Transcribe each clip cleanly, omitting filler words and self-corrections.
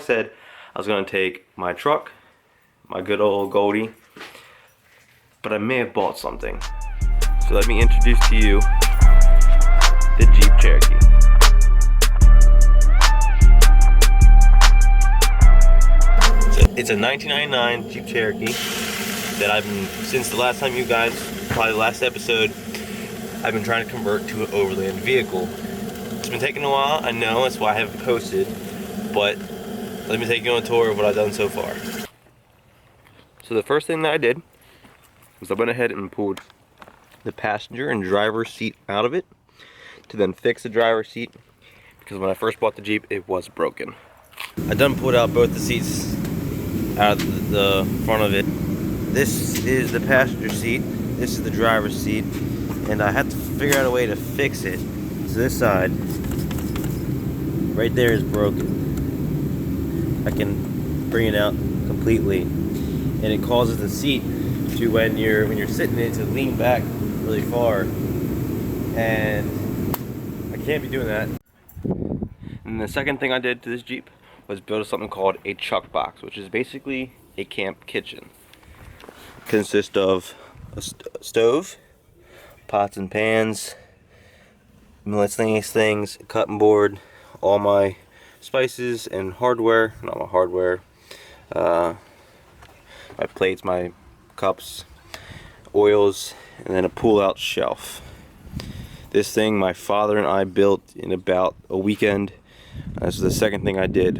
said I was gonna take my truck, my good old Goldy, but I may have bought something. So let me introduce to you the Jeep Cherokee. So it's a 1999 Jeep Cherokee that I've been, since the last time you guys, probably the last episode, I've been trying to convert to an overland vehicle. It's been taking a while, I know, that's why I haven't posted, but let me take you on a tour of what I've done so far. So the first thing that I did was I went ahead and pulled the passenger and driver's seat out of it to then fix the driver's seat, because when I first bought the Jeep it was broken. I done pulled out both the seats out of the front of it. This is the passenger seat, this is the driver's seat, and I had to figure out a way to fix it. So this side right there is broken. I can bring it out completely, and it causes the seat to, when you're sitting in it, to lean back really far, and I can't be doing that. And the second thing I did to this Jeep was build something called a chuck box, which is basically a camp kitchen. It consists of a stove, pots and pans, miscellaneous things, a cutting board, all my spices and hardware, not my hardware, my plates, my cups, oils, and then a pull-out shelf. This thing my father and I built in about a weekend. This is the second thing I did.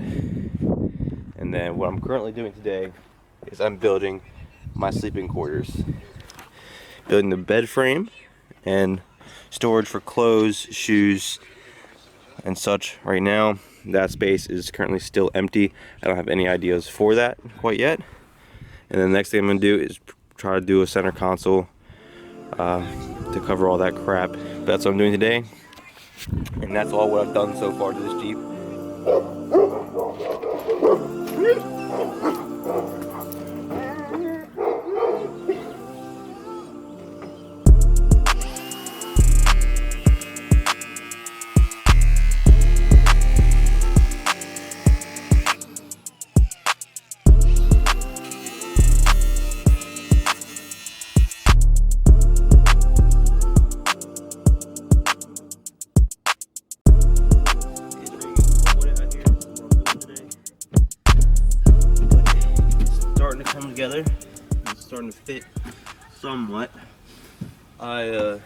And then what I'm currently doing today is I'm building my sleeping quarters. Building the bed frame and storage for clothes, shoes, and such. Right now, that space is currently still empty. I don't have any ideas for that quite yet. And then the next thing I'm gonna do is try to do a center console to cover all that crap. But that's what I'm doing today. And that's all what I've done so far to this Jeep. Starting to come together. It's starting to fit somewhat. I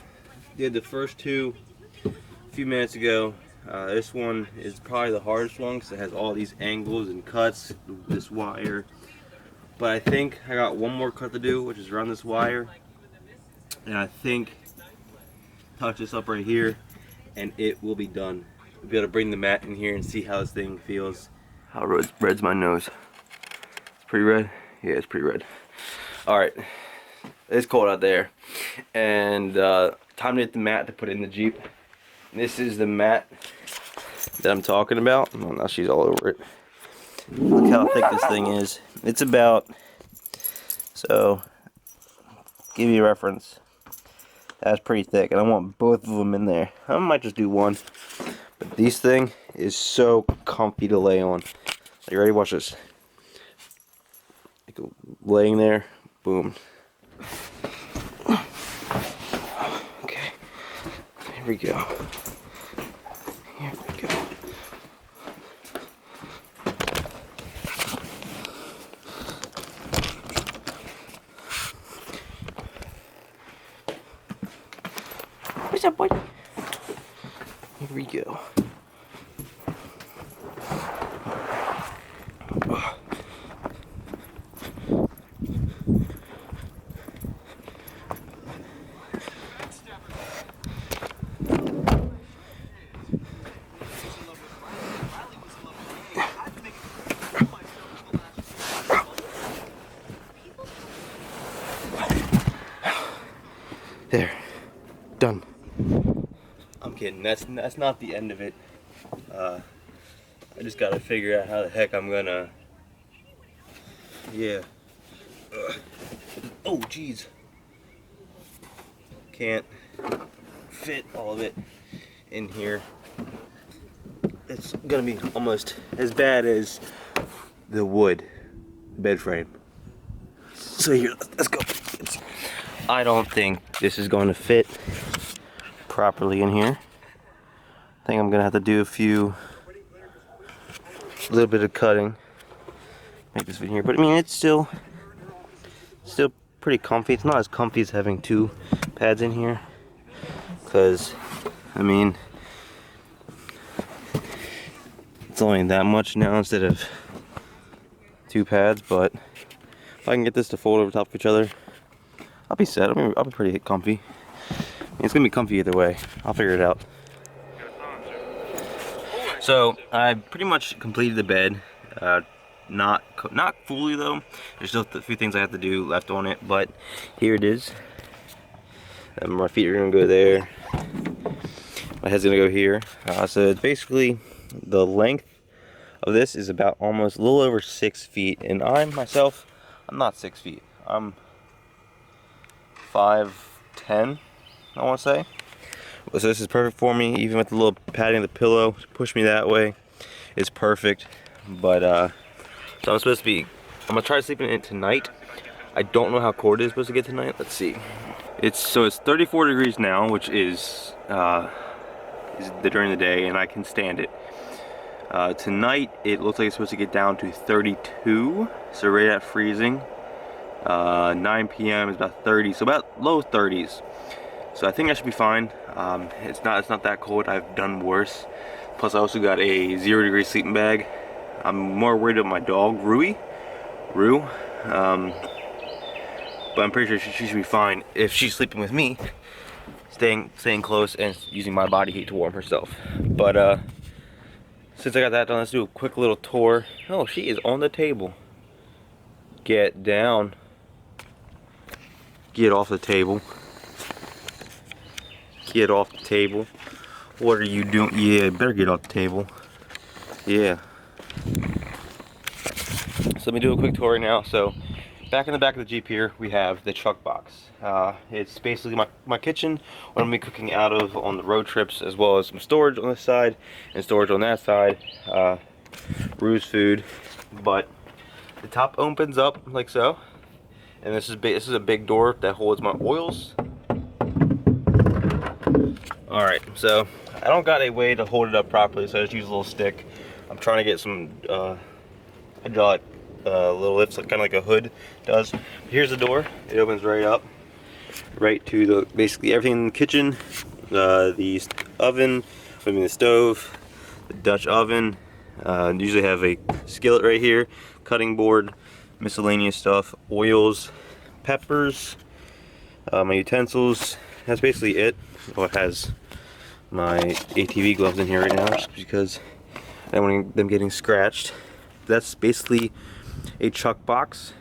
did the first two a few minutes ago. This one is probably the hardest one because it has all these angles and cuts, this wire. But I think I got one more cut to do, which is around this wire. And I think touch this up right here and it will be done. We'll be able to bring the mat in here and see how this thing feels. How red's my nose? It's pretty red? Yeah, it's pretty red. Alright, it's cold out there. And time to get the mat to put in the Jeep. This is the mat that I'm talking about. Oh, now she's all over it. Look how thick this thing is. It's about, so, give you a reference. That's pretty thick, and I want both of them in there. I might just do one. But this thing is so comfy to lay on. Are you ready? Watch this. Laying there, boom. Okay, here we go. Here we go. What's up, buddy? Here we go. There, done. I'm kidding. That's not the end of it. I just gotta figure out how the heck I'm gonna. Yeah. Oh, jeez. Can't fit all of it in here. It's gonna be almost as bad as the wood bed frame. So here, let's go. I don't think this is going to fit properly in here. I think I'm gonna have to do a little bit of cutting, make this fit in here. But I mean, it's still pretty comfy. It's not as comfy as having two pads in here, because I mean, it's only that much now instead of two pads. But if I can get this to fold over top of each other, I'll be set. I'll be pretty comfy. It's gonna be comfy either way. I'll figure it out. So I pretty much completed the bed. Not fully though. There's still a few things I have to do left on it, but here it is. My feet are gonna go there. My head's gonna go here. So it's basically, the length of this is about almost a little over 6 feet, and I'm not 6 feet. I'm 5'10", I want to say. So this is perfect for me, even with the little padding of the pillow to push me that way. It's perfect. But so I'm gonna try sleeping in it tonight. I don't know how cold it is supposed to get tonight. Let's see. It's 34 degrees now, which is during the day, and I can stand it. Tonight it looks like it's supposed to get down to 32, so right at freezing. 9 p.m. is about 30, so about low 30s. So I think I should be fine. It's not that cold. I've done worse. Plus I also got a 0-degree sleeping bag. I'm more worried about my dog, Rue. But I'm pretty sure she should be fine if she's sleeping with me, staying close and using my body heat to warm herself. But since I got that done, let's do a quick little tour. Oh, she is on the table. Get down. Get off the table. Get off the table. What are you doing? Yeah, better get off the table. Yeah. So let me do a quick tour right now. So back in the back of the Jeep here, we have the truck box. It's basically my kitchen, what I'm gonna be cooking out of on the road trips, as well as some storage on this side and storage on that side. Rue's food. But the top opens up like so, and this is a big door that holds my oils. Alright, so I don't got a way to hold it up properly, so I just use a little stick. I'm trying to get some hydraulic little lifts, kind of like a hood does. Here's the door. It opens right up, right to basically everything in the kitchen. The oven, the stove, the Dutch oven. Usually have a skillet right here, cutting board, miscellaneous stuff, oils, peppers, my utensils. That's basically it. Oh, it has my ATV gloves in here right now, just because I don't want them getting scratched. That's basically a truck box.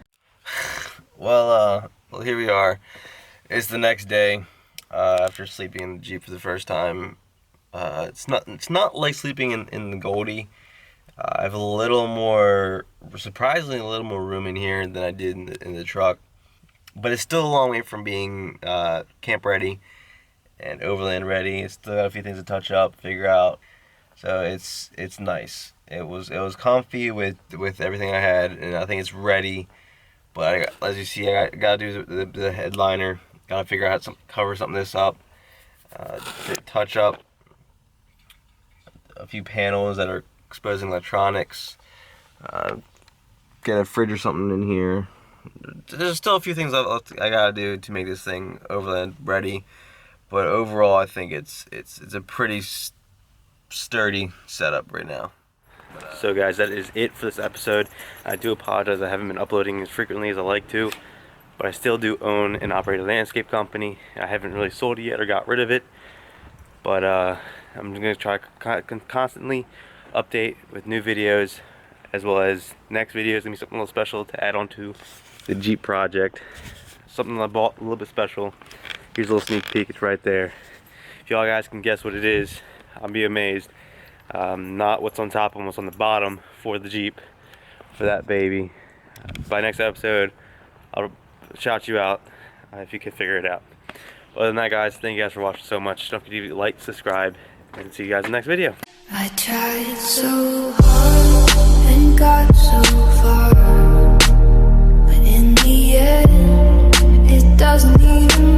Well, here we are. It's the next day after sleeping in the Jeep for the first time. It's not like sleeping in the Goldy. I have surprisingly a little more room in here than I did in the truck, but it's still a long way from being camp ready and overland ready. It's still got a few things to touch up, figure out. So it's nice. It was comfy with everything I had, and I think it's ready. But as you see, I gotta do the headliner. Gotta figure out how to cover this up, touch up a few panels that are exposing electronics. Get a fridge or something in here. There's still a few things I gotta do to make this thing overland ready. But overall, I think it's a pretty sturdy setup right now. So guys, that is it for this episode. I do apologize I haven't been uploading as frequently as I like to, but I still do own and operate a landscape company. I haven't really sold it yet or got rid of it, but I'm going to try constantly update with new videos, as well as next video is going to be something a little special to add on to the Jeep project. Something I bought a little bit special. Here's a little sneak peek, it's right there. If y'all guys can guess what it is, I'll be amazed. Not what's on top and what's on the bottom for the Jeep, for that baby. By next episode, I'll shout you out if you can figure it out. Other than that, guys, thank you guys for watching so much. Don't forget to like, subscribe, and see you guys in the next video. I tried so hard and got so far, but in the end, it doesn't even